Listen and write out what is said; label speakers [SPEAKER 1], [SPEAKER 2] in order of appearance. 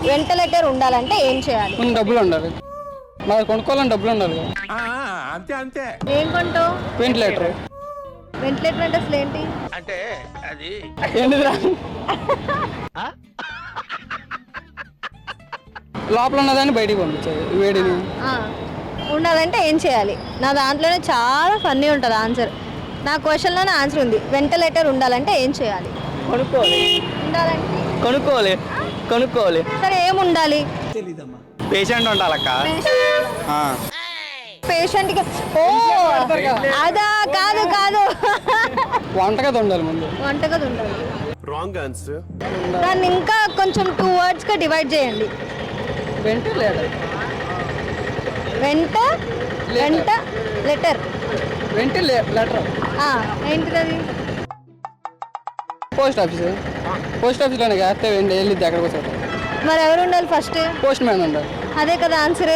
[SPEAKER 1] Ventilator ఉండాలంటే ఏం చేయాలి?
[SPEAKER 2] డబ్బులు ఉండాలి. మరి కొనుక్కోవాలని డబ్బులు ఉండాలి.
[SPEAKER 3] అంతే అంతే.
[SPEAKER 1] ఏం కొంటావు?
[SPEAKER 2] వెంటిలేటర్.
[SPEAKER 1] వెంటిలేటర్ అంటే అసలు ఏంటి?
[SPEAKER 3] అంటే అది
[SPEAKER 2] ఏంటిదిరా? లోపల ఉన్నదాన్ని బయటికి పంపించేది వేడిని.
[SPEAKER 1] ఉండాలంటే ఏం చేయాలి? నా దాంట్లోనే చాలా ఫన్నీ ఉంటుంది ఆన్సర్. నా క్వశ్చన్లోనే ఆన్సర్ ఉంది. వెంటిలేటర్ ఉండాలంటే ఏం చేయాలి?
[SPEAKER 2] కొనుక్కోవాలి.
[SPEAKER 1] ఉండాలంటే
[SPEAKER 2] కొనుక్కోవాలి.
[SPEAKER 1] సరే ఏం ఉండాలి?
[SPEAKER 2] పేషెంట్ ఉండాలక్క.
[SPEAKER 1] పేషెంట్కి ఓ అదా కాదు కాదు
[SPEAKER 2] వంటగది ఉండాలి ముందు.
[SPEAKER 1] వంటగది ఉండాలి.
[SPEAKER 3] Wrong answer.
[SPEAKER 1] దాన్ని ఇంకా కొంచెం 2 wordsగా డివైడ్ చేయండి.
[SPEAKER 2] వెంటిలేటర్.
[SPEAKER 1] లెటర్.
[SPEAKER 2] వెంటిలేటర్.
[SPEAKER 1] ఏంటిది?
[SPEAKER 2] పోస్ట్ ఆఫీస్లోనే కాస్తే వెళ్ళిద్ది ఎక్కడికి వచ్చాడు.
[SPEAKER 1] మరి ఎవరు ఉండాలి ఫస్ట్?
[SPEAKER 2] పోస్ట్ మ్యాన్ ఉండాలి.
[SPEAKER 1] అదే కదా ఆన్సర్.